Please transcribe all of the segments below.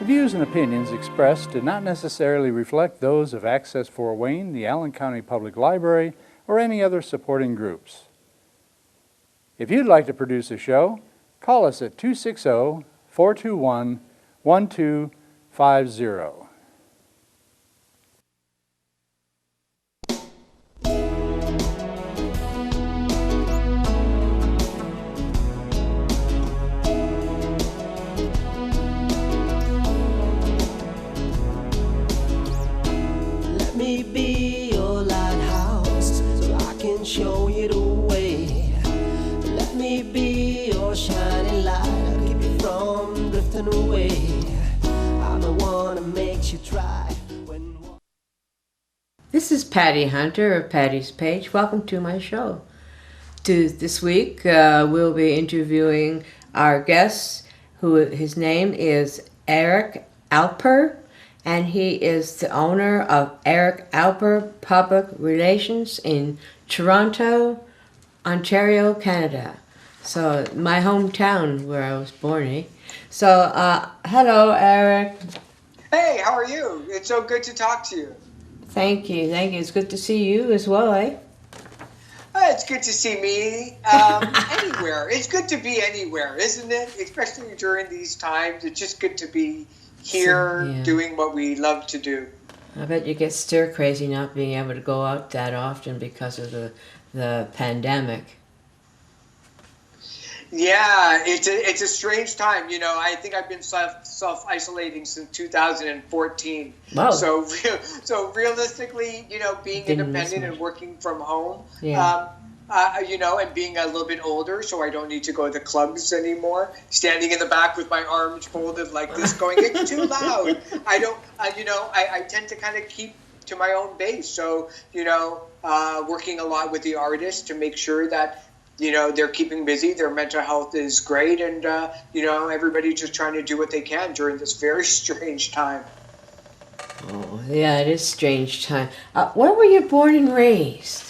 views and opinions expressed do not necessarily reflect those of Access Fort Wayne, the Allen County Public Library, or any other supporting groups. If you'd like to produce a show, call us at 260-421-1250. Let me be your lighthouse so I can show you the way. Let me be your shining light, I'll keep you from drifting away. I'm the one that makes you try when... This is Patty Hunter of Patty's Page. Welcome to my show. This week we'll be interviewing our guest, who his name is Eric Alper, and he is the owner of Eric Alper Public Relations in Toronto, Ontario, Canada. So my hometown where I was born, eh? So hello, Eric. Hey, how are you? It's so good to talk to you. Thank you. It's good to see you as well, eh? It's good to see me anywhere. It's good to be anywhere, isn't it? Especially during these times. It's just good to be here doing what we love to do. I bet you get stir crazy not being able to go out that often because of the pandemic. Yeah, it's a strange time. You know, I think I've been self-isolating since 2014. Wow. So realistically, you know, being independent and working from home, you know, and being a little bit older, so I don't need to go to the clubs anymore. Standing in the back with my arms folded like this, going, it's too loud. I don't, you know, I tend to kind of keep to my own base. So, you know, working a lot with the artists to make sure that, you know, they're keeping busy, their mental health is great, and, you know, everybody's just trying to do what they can during this very strange time. Oh, yeah, it is a strange time. Where were you born and raised?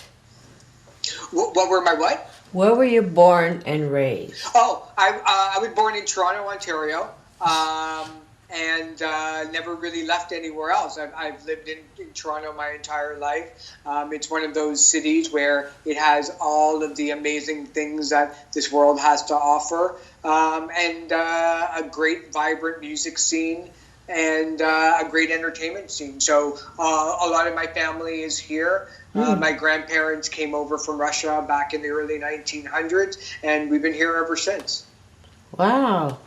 What were my what? Where were you born and raised? Oh, I was born in Toronto, Ontario, and never really left anywhere else. I've lived in Toronto my entire life. It's one of those cities where it has all of the amazing things that this world has to offer, and a great, vibrant music scene, and a great entertainment scene. So a lot of my family is here. My grandparents came over from Russia back in the early 1900s, and we've been here ever since. Wow.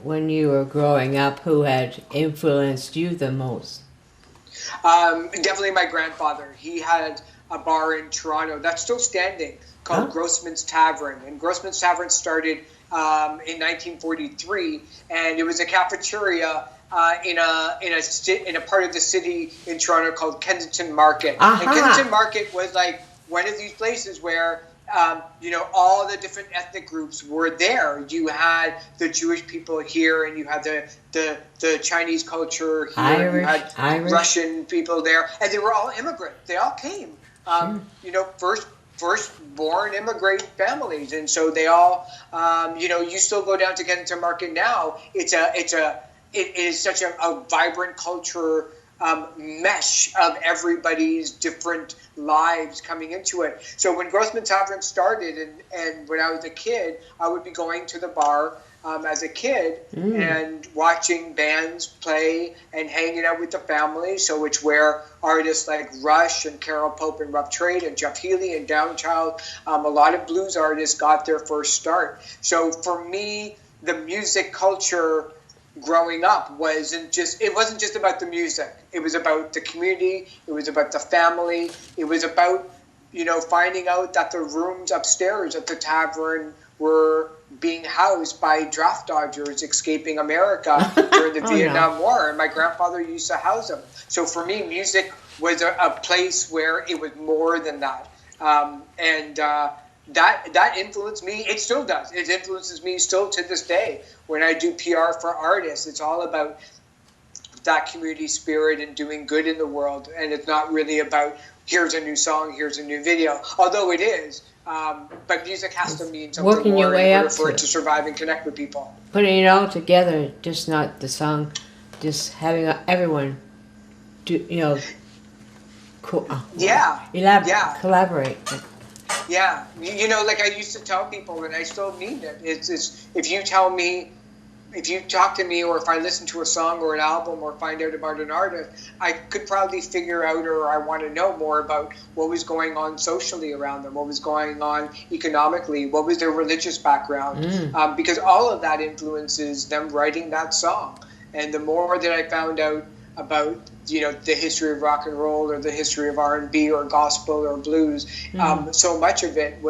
When you were growing up, who had influenced you the most? Definitely my grandfather. He had a bar in Toronto that's still standing called Grossman's Tavern. And Grossman's Tavern started in 1943, and it was a cafeteria in a part of the city in Toronto called Kensington Market. And Kensington Market was like one of these places where you know, all the different ethnic groups were there. You had the Jewish people here, and you had the Chinese culture here. You had Russian people there, and they were all immigrants. They all came, you know, first-born immigrant families, and so they all, you know, you still go down to Kensington Market now. It is such a vibrant culture. Mesh of everybody's different lives coming into it. So when Grossman Tavern started, and when I was a kid, I would be going to the bar as a kid and watching bands play and hanging out with the family. So it's where artists like Rush and Carol Pope and Rough Trade and Jeff Healey and Downchild, a lot of blues artists got their first start. So for me, the music culture growing up wasn't just about the music. It was about the community. It was about the family. It was about, you know, finding out that the rooms upstairs at the tavern were being housed by draft dodgers escaping America during the Vietnam War, and my grandfather used to house them. So for me, music was a place where it was more than that, and that influenced me. It still does. It influences me still to this day. When I do PR for artists, it's all about that community spirit and doing good in the world. And it's not really about, here's a new song, here's a new video. Although it is, But music has to mean something working more your way in order up for to it to survive and connect with people. Putting it all together, just not the song, just having everyone do, collaborate. Yeah, like I used to tell people, and I still mean it. It's if you tell me, if you talk to me, or if I listen to a song or an album or find out about an artist, I could probably figure out, or I want to know more about what was going on socially around them, what was going on economically, what was their religious background, because all of that influences them writing that song. And the more that I found out about the history of rock and roll, or the history of R&B or gospel or blues, so much of it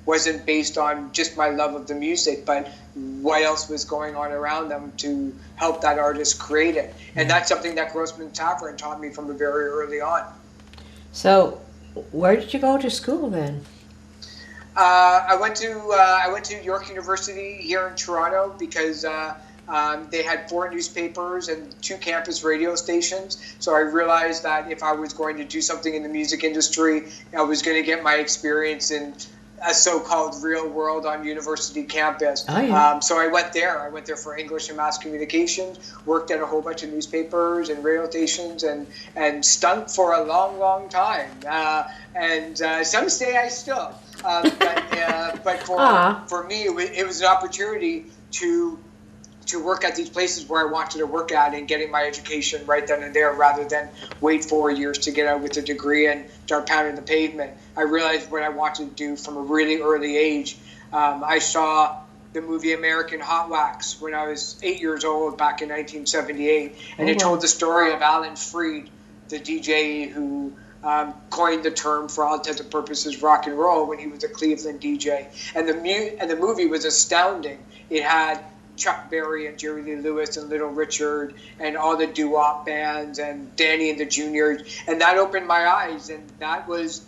wasn't based on just my love of the music, but what else was going on around them to help that artist create it. And that's something that Grossman Tavern taught me from very early on. So where did you go to school then? I went to York University here in Toronto because they had 4 newspapers and 2 campus radio stations. So I realized that if I was going to do something in the music industry, I was going to get my experience in a so-called real world on university campus. Oh, yeah. So I went there. I went there for English and Mass Communications, worked at a whole bunch of newspapers and radio stations, and stunk for a long, long time. And some say I still. But for me, it was an opportunity to work at these places where I wanted to work at, and getting my education right then and there, rather than wait 4 years to get out with a degree and start pounding the pavement. I realized what I wanted to do from a really early age. I saw the movie American Hot Wax when I was 8 years old back in 1978, and it told the story of Alan Freed, the DJ who coined the term, for all intents and purposes, rock and roll, when he was a Cleveland DJ. And the movie was astounding. It had Chuck Berry and Jerry Lee Lewis and Little Richard and all the doo-wop bands and Danny and the Juniors, and that opened my eyes, and that was,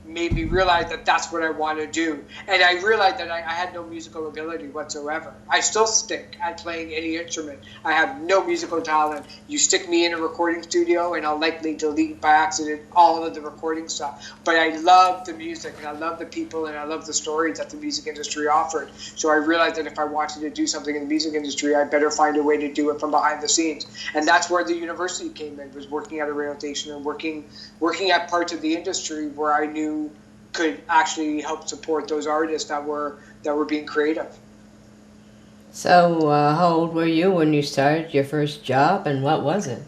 made me realize that that's what I want to do. And I realized that I had no musical ability whatsoever. I still stink at playing any instrument. I have no musical talent. You stick me in a recording studio and I'll likely delete by accident all of the recording stuff. But I love the music, and I love the people, and I love the stories that the music industry offered. So I realized that if I wanted to do something in the music industry, I better find a way to do it from behind the scenes. And that's where the university came in, was working at a radio station and working at parts of the industry where I knew could actually help support those artists that were being creative. So how old were you when you started your first job, and what was it?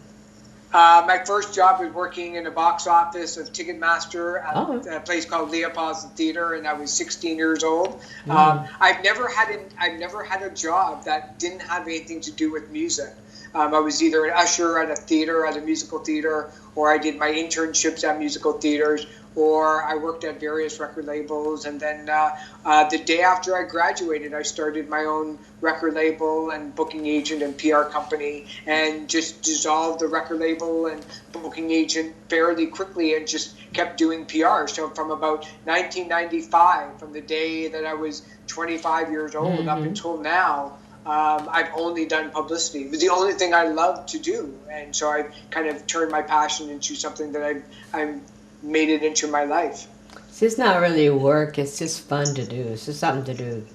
My first job was working in the box office of Ticketmaster at a place called Leopold's Theater, and I was 16 years old. I've never had a job that didn't have anything to do with music. I was either an usher at a theater, at a musical theater, or I did my internships at musical theaters, or I worked at various record labels. And then the day after I graduated, I started my own record label and booking agent and PR company, and just dissolved the record label and booking agent fairly quickly, and just kept doing PR. So from about 1995, from the day that I was 25 years old up until now, I've only done publicity. It was the only thing I loved to do, and so I kind of turned my passion into something that I made it into my life. So it's not really work, it's just fun to do. It's just something to do.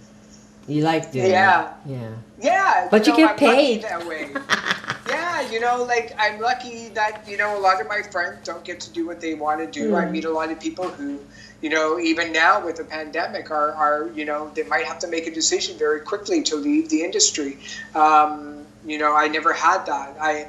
You like doing it. Yeah. But you get paid. I'm lucky that way. Yeah, I'm lucky that, a lot of my friends don't get to do what they want to do. I meet a lot of people who, even now with the pandemic are they might have to make a decision very quickly to leave the industry. I never had that. I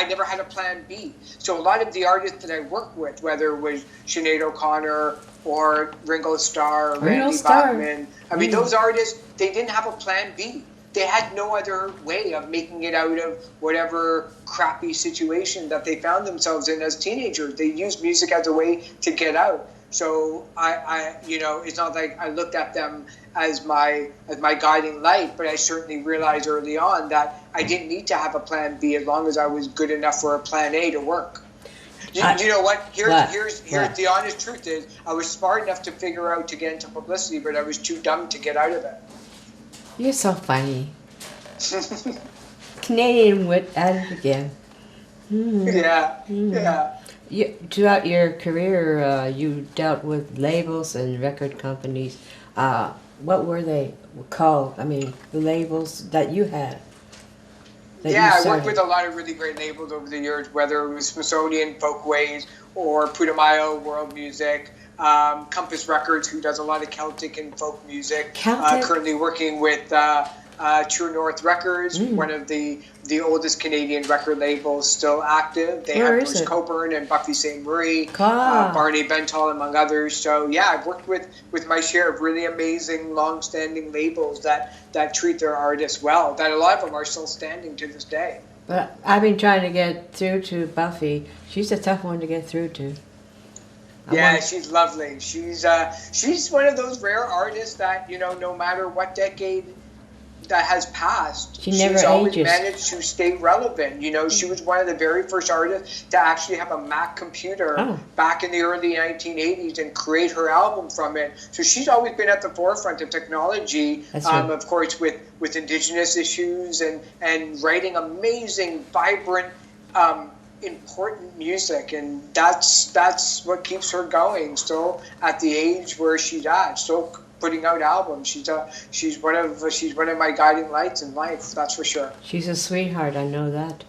never had a plan B. So a lot of the artists that I work with, whether it was Sinead O'Connor or Ringo Starr or Randy Bachman, those artists, they didn't have a plan B. They had no other way of making it out of whatever crappy situation that they found themselves in as teenagers. They used music as a way to get out. So I it's not like I looked at them as my guiding light, but I certainly realized early on that I didn't need to have a plan B as long as I was good enough for a plan A to work. You know what? Here's the honest truth is, I was smart enough to figure out to get into publicity, but I was too dumb to get out of it. You're so funny. Canadian wit at it again. Yeah. Throughout your career, you dealt with labels and record companies. What were they called? I mean, the labels that you had. That Yeah, you I worked started. with a lot of really great labels over the years, whether it was Smithsonian Folkways or Putumayo World Music, Compass Records, who does a lot of Celtic and folk music. Celtic? Currently working with True North Records, one of the oldest Canadian record labels still active. They Where have is Bruce it? Cockburn and Buffy St. Marie, Ah. Barney Bentall, among others. So yeah, I've worked with my share of really amazing, long-standing labels that treat their artists well. That a lot of them are still standing to this day. But I've been trying to get through to Buffy. She's a tough one to get through to. Yeah, she's lovely. She's one of those rare artists that, no matter what decade that has passed, She never she's always ages. managed to stay relevant. She was one of the very first artists to actually have a Mac computer back in the early 1980s and create her album from it. So she's always been at the forefront of technology, That's right. of course, with Indigenous issues and writing amazing, vibrant, important music, and that's what keeps her going still at the age where she's at, still putting out albums. She's one of my guiding lights in life, that's for sure. She's a sweetheart, I know that.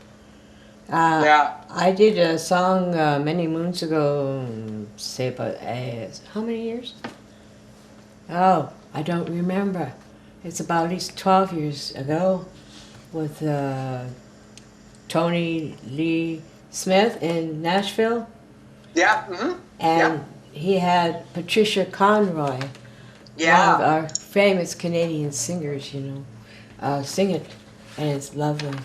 Yeah. I did a song many moons ago, say about, how many years? Oh, I don't remember. It's about at least 12 years ago with Tony Lee Smith in Nashville. Yeah. Mm-hmm. And he had Patricia Conroy, Yeah. one of our famous Canadian singers, sing it, and it's lovely.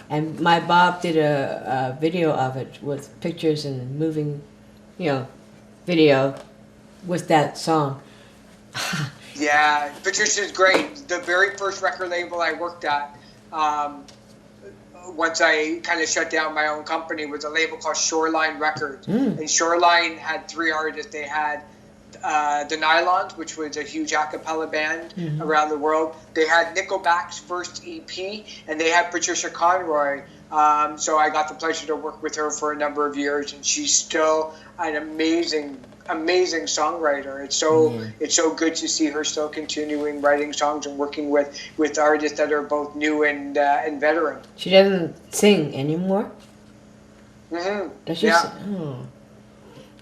And my Bob did a video of it with pictures and moving, video with that song. Yeah, Patricia's great. The very first record label I worked at, once I kind of shut down my own company, was a label called Shoreline Records. And Shoreline had three artists. They had the Nylons, which was a huge a cappella band around the world. They had Nickelback's first EP, and they had Patricia Conroy. So I got the pleasure to work with her for a number of years, and she's still an amazing songwriter. It's so good to see her still continuing writing songs and working with artists that are both new and veteran. She doesn't sing anymore? Mm-hmm. Does she? Yeah. Oh.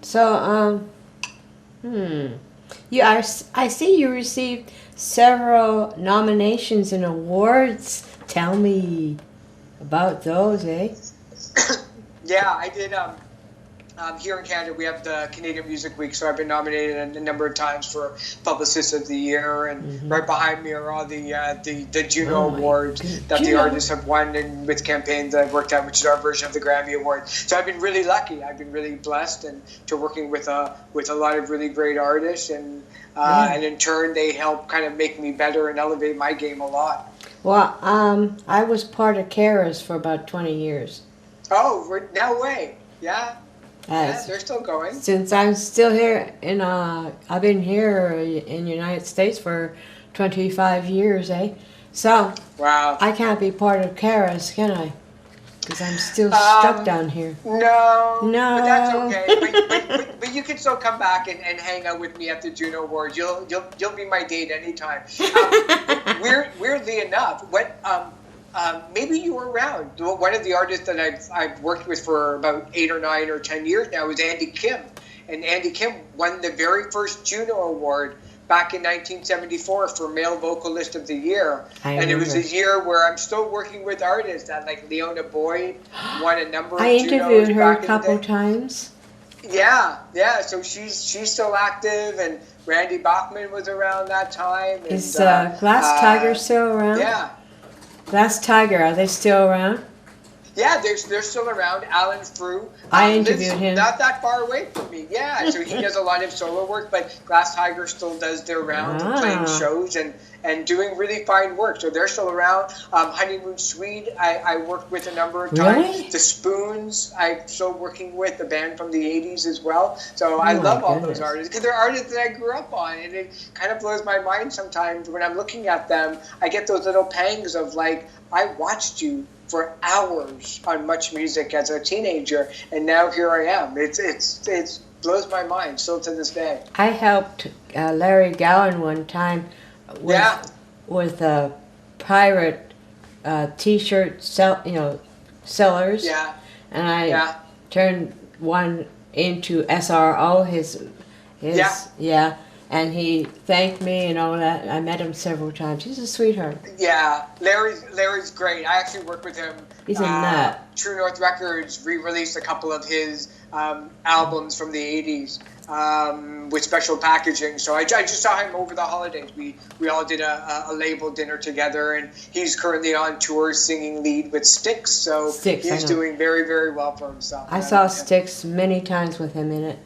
So, I see you received several nominations and awards. Tell me about those, eh? Yeah, I did. Here in Canada, we have the Canadian Music Week, so I've been nominated a number of times for Publicist of the Year, and right behind me are all the Juno Awards that the artists have won, and with campaigns that I've worked at, which is our version of the Grammy Award. So I've been really lucky. I've been really blessed, and to working with a lot of really great artists, and in turn they help kind of make me better and elevate my game a lot. Well, I was part of CARAS for about 20 years. Oh, no way! Yeah. Yes. They're still going. Since I'm still here I've been here in the United States for 25 years, eh? So, wow. I can't be part of CARAS, can I? Because I'm still stuck down here. No. But that's okay. But you can still come back and hang out with me at the Juno Awards. You'll be my date anytime. Weirdly enough, maybe you were around. One of the artists that I've worked with for about 8 or 9 or 10 years now is Andy Kim. And Andy Kim won the very first Juno Award back in 1974 for Male Vocalist of the Year. And it was a year where I'm still working with artists that, like Leona Boyd, won a number of Junos. I interviewed her a couple times. Yeah. So she's still active, and Randy Bachman was around that time. And, Is Glass Tiger still around? Yeah. Glass Tiger, are they still around? Yeah, they're still around. Alan Frew. I interviewed him. Not that far away from me. Yeah, so he does a lot of solo work, but Glass Tiger still does their rounds and playing shows and doing really fine work. So they're still around. Honeymoon Suite, I worked with a number of times. Really? The Spoons, I'm still working with, the band from the 80s as well. So I love all those artists because they're artists that I grew up on, and it kind of blows my mind sometimes when I'm looking at them. I get those little pangs of like, I watched you for hours on Much Music as a teenager, and now here I am. It blows my mind still to this day. I helped Larry Gowan one time with pirate T-shirt sellers. Yeah. And I turned one into SRO. And he thanked me and all that. I met him several times. He's a sweetheart. Yeah, Larry's great. I actually worked with him. He's a nut. True North Records re-released a couple of his albums from the 80s with special packaging. So I just saw him over the holidays. We all did a label dinner together, and he's currently on tour singing lead with Styx. So he's doing very, very well for himself. I saw Styx many times with him in it.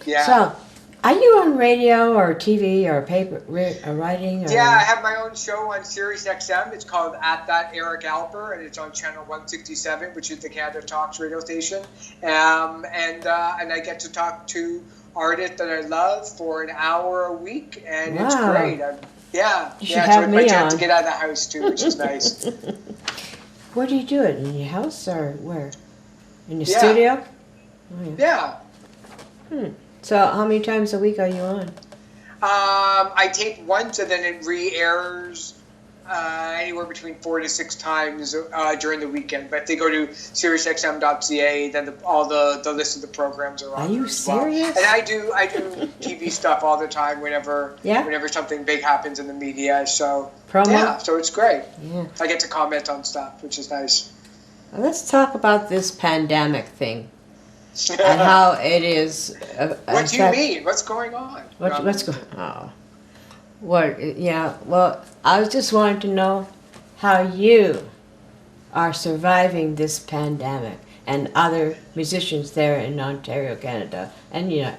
Yeah. So, are you on radio or TV or paper or writing? Or? Yeah, I have my own show on Sirius XM. It's called At That Eric Alper, and it's on channel 167, which is the Canada Talks radio station. And I get to talk to artists that I love for an hour a week, and it's great. You should so have it's me my chance on. to get out of the house too, which is nice. Where do you do it? In your house or where? In your studio? Oh, yeah. So how many times a week are you on? I tape once, and then it re-airs anywhere between 4 to 6 times during the weekend. But if they go to SiriusXM.ca, then all the list of the programs are on. Are you serious? And I do TV stuff all the time whenever something big happens in the media. So so it's great. Yeah. I get to comment on stuff, which is nice. Well, let's talk about this pandemic thing. And how it is. What do you mean? What's going on? What's going on? Well, I was just wanting to know how you are surviving this pandemic and other musicians there in Ontario, Canada. Yeah,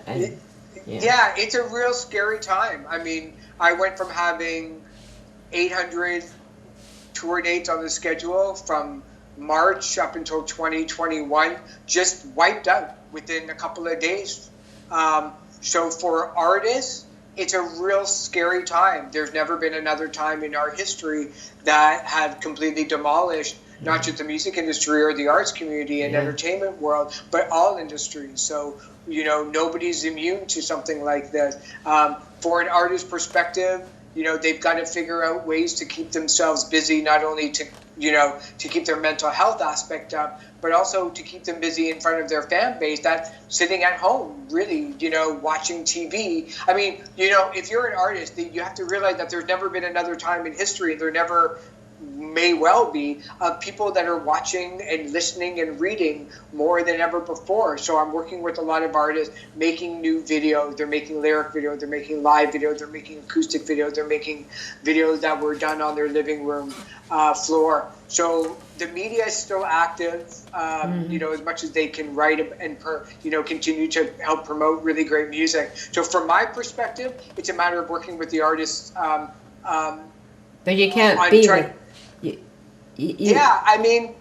it's a real scary time. I mean, I went from having 800 tour dates on the schedule from March up until 2021, just wiped out within a couple of days. So for artists, it's a real scary time. There's never been another time in our history that had completely demolished not just the music industry or the arts community and entertainment world, but all industries. So, nobody's immune to something like this. For an artist perspective, they've got to figure out ways to keep themselves busy, not only to keep their mental health aspect up, but also to keep them busy in front of their fan base that's sitting at home, really, watching TV. I mean, if you're an artist, you have to realize that there's never been another time in history, there never may well be, of people that are watching and listening and reading more than ever before. So I'm working with a lot of artists making new videos. They're making lyric videos, they're making live videos, they're making acoustic videos, they're making videos that were done on their living room floor. So the media is still active, as much as they can write and continue to help promote really great music. So from my perspective, it's a matter of working with the artists. But you can't be I mean,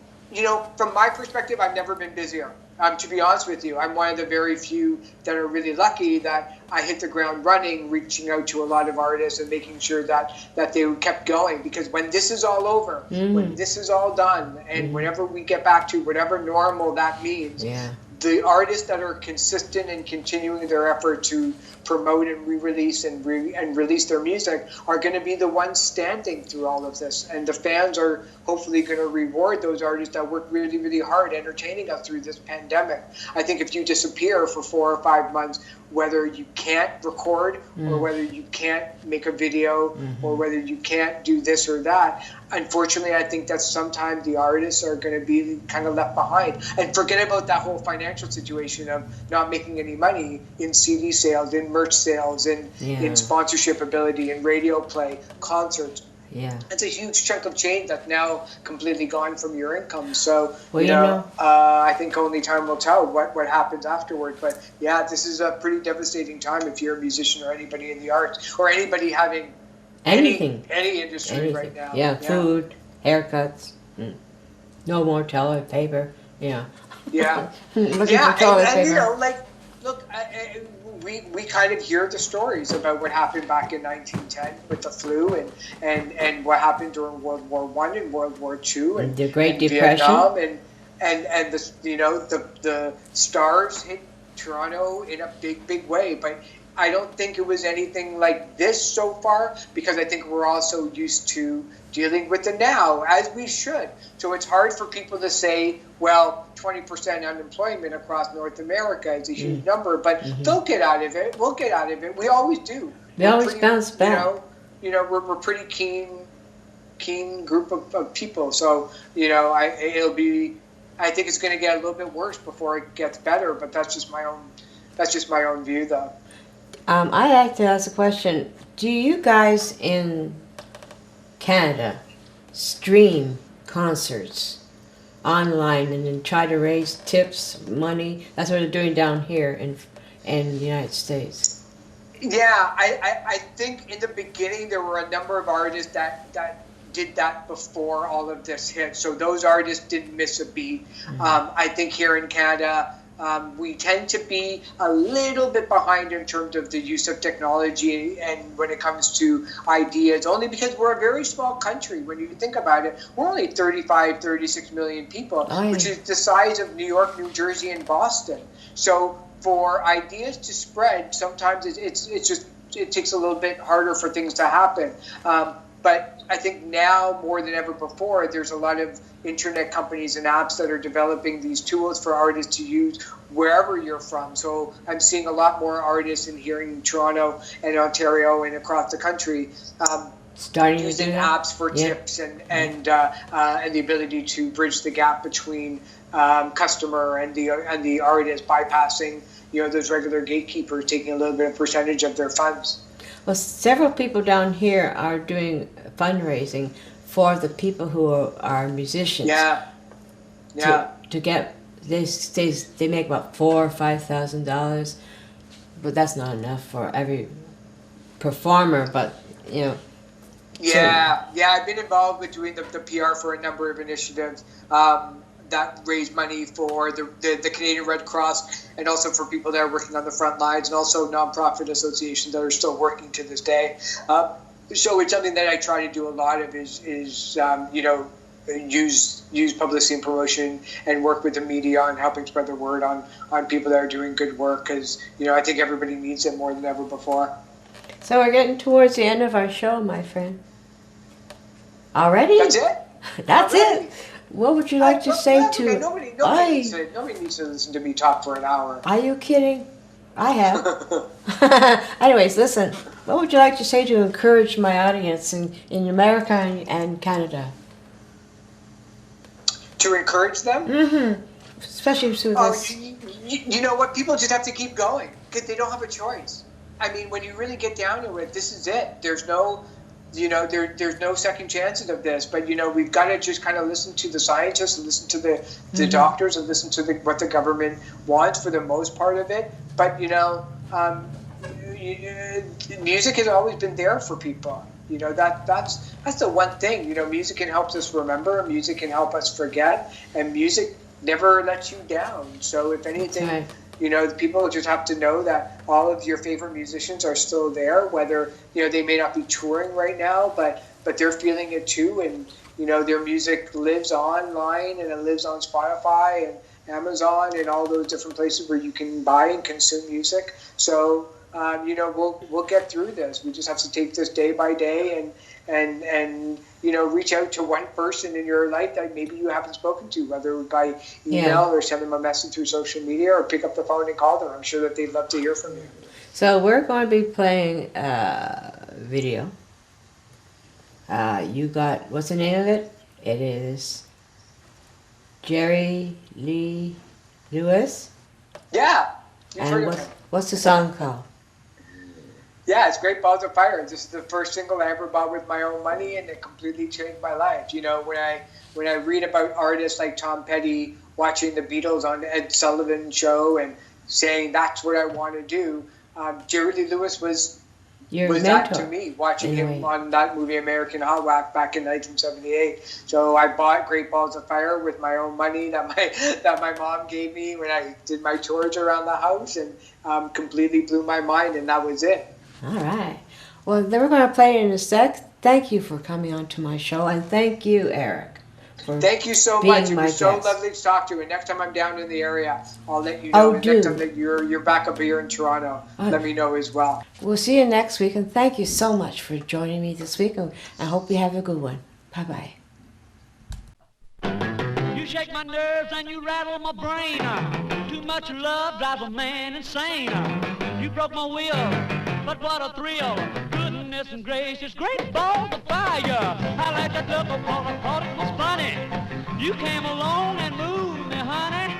from my perspective, I've never been busier. To be honest with you, I'm one of the very few that are really lucky that I hit the ground running, reaching out to a lot of artists and making sure that they kept going. Because when this is all over, when this is all done, and whenever we get back to whatever normal that means, the artists that are consistent and continuing their effort to promote and re-release and release their music are going to be the ones standing through all of this. And the fans are hopefully going to reward those artists that work really, really hard entertaining us through this pandemic. I think if you disappear for 4 or 5 months, whether you can't record or whether you can't make a video or whether you can't do this or that, unfortunately, I think that sometimes the artists are going to be kind of left behind. And forget about that whole financial situation of not making any money in CD sales, in merch sales, in sponsorship ability, in radio play, concerts. Yeah, it's a huge chunk of change that's now completely gone from your income. So, well, I think only time will tell what happens afterward. But this is a pretty devastating time if you're a musician or anybody in the arts or anybody having anything, any industry right now. Yeah, food, haircuts, no more toilet paper. Yeah. Looking for toilet paper. Look, we kind of hear the stories about what happened back in 1910 with the flu and what happened during World War I and World War II and the Great and Depression. Vietnam and the the stars hit Toronto in a big way, but I don't think it was anything like this so far, because I think we're also used to dealing with it now, as we should. So it's hard for people to say, well, 20% unemployment across North America is a huge number, but they'll get out of it. We'll get out of it. We always do. We always bounce back. We're pretty keen group of people. So, I think it's going to get a little bit worse before it gets better, but that's just my own view, though. I like to ask a question. Do you guys in Canada stream concerts online and then try to raise tips, money? That's what they're doing down here in the United States. Yeah, I think in the beginning there were a number of artists that did that before all of this hit. So those artists didn't miss a beat. I think here in Canada, we tend to be a little bit behind in terms of the use of technology and when it comes to ideas, only because we're a very small country. When you think about it, we're only 36 million people, which is the size of New York, New Jersey, and Boston. So for ideas to spread, sometimes it takes a little bit harder for things to happen. But I think now more than ever before, there's a lot of internet companies and apps that are developing these tools for artists to use wherever you're from. So I'm seeing a lot more artists in here in Toronto and Ontario and across the country starting using apps for tips and the ability to bridge the gap between customer and the artist, bypassing those regular gatekeepers, taking a little bit of percentage of their funds. Well, several people down here are doing fundraising for the people who are musicians. To get they make about $4,000 or $5,000, but that's not enough for every performer. But I've been involved with doing the PR for a number of initiatives that raise money for the Canadian Red Cross, and also for people that are working on the front lines, and also nonprofit associations that are still working to this day. So it's something that I try to do a lot of is use publicity and promotion and work with the media on helping spread the word on people that are doing good work, because I think everybody needs it more than ever before. So we're getting towards the end of our show, my friend. Already? That's it? That's it. What would you like to say to... Nobody needs to listen to me talk for an hour. Are you kidding? I have. Anyways, listen. What would you like to say to encourage my audience in America and Canada? To encourage them? Mm-hmm. Especially through this. You know what? People just have to keep going, because they don't have a choice. I mean, when you really get down to it, this is it. There's no... there's no second chances of this, but we've got to just kind of listen to the scientists and listen to the doctors and listen to what the government wants for the most part of it. But music has always been there for people. That's the one thing. Music can help us remember, music can help us forget, and music never lets you down. So if anything, people just have to know that all of your favorite musicians are still there, whether, they may not be touring right now, but they're feeling it too. And, their music lives online, and it lives on Spotify and Amazon and all those different places where you can buy and consume music. So, we'll get through this. We just have to take this day by day and reach out to one person in your life that maybe you haven't spoken to, whether by email or send them a message through social media or pick up the phone and call them. I'm sure that they'd love to hear from you. So we're going to be playing a video. You got, what's the name of it? It is Jerry Lee Lewis. Yeah. And what's the song called? Yeah, it's Great Balls of Fire. This is the first single I ever bought with my own money, and it completely changed my life. When I read about artists like Tom Petty watching the Beatles on the Ed Sullivan Show and saying that's what I want to do, Jerry Lee Lewis was your was mentor, that to me, watching in a him way. on that movie American Hot Whack back in 1978. So I bought Great Balls of Fire with my own money that my mom gave me when I did my chores around the house, and completely blew my mind, and that was it. All right. Well, then we're going to play it in a sec. Thank you for coming on to my show, and thank you, Eric. Thank you so being much. It my was so guest. lovely to talk to you. And next time I'm down in the area, I'll let you know. Oh, and do. next time that you're back up here in Toronto, let me know as well. We'll see you next week, and thank you so much for joining me this week, and I hope you have a good one. Bye-bye. You shake my nerves and you rattle my brain. Too much love drives a man insane. You broke my will, but what a thrill. Goodness and gracious, great balls of fire. I like that look because I thought it was funny. You came along and moved me, honey.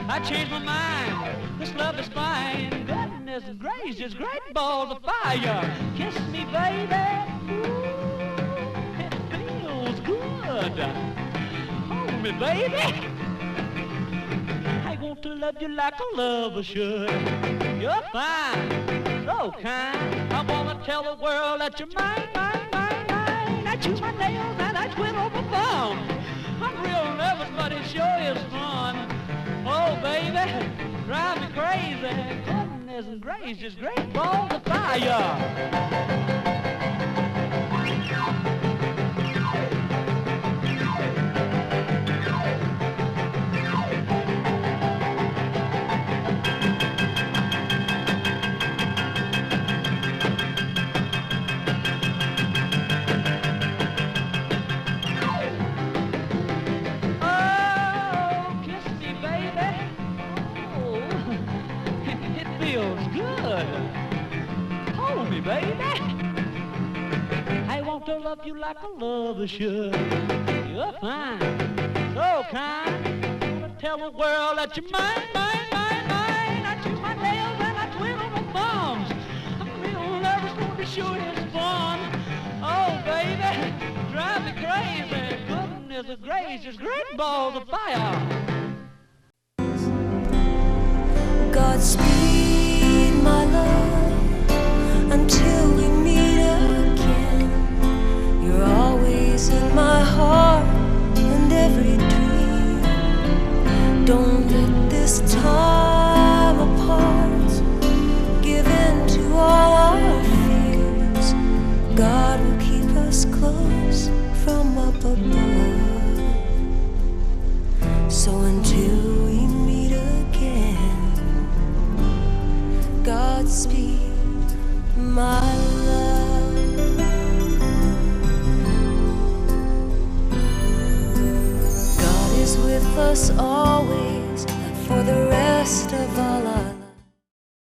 I changed my mind. This love is fine. Goodness and gracious, great balls of fire. Kiss me, baby. Ooh, it feels good. Hold me, baby. I want to love you like a lover should. You're fine, so kind. I want to tell the world that you're mine, mine, mine, mine. I chew my nails and I twiddle my thumbs. I'm real nervous, but it sure is fun. Oh, baby, drive me crazy. Goodness and gracious, great balls of fire. Feels good. Hold me, baby. I want to love you like a lover should. You're fine, so kind. I want to tell the world that you're mine, mine, mine, mine. I chew my nails and I twiddle my thumbs. I'm real nervous, but be sure it's fun. Oh, baby, drive me crazy. Goodness gracious, great balls of fire. Godspeed, my love, until we meet again. You're always in my heart and every dream. Don't let this time apart give in to all our fears. God will keep us close from up above. So until we meet again, Godspeed, my love. God is with us all.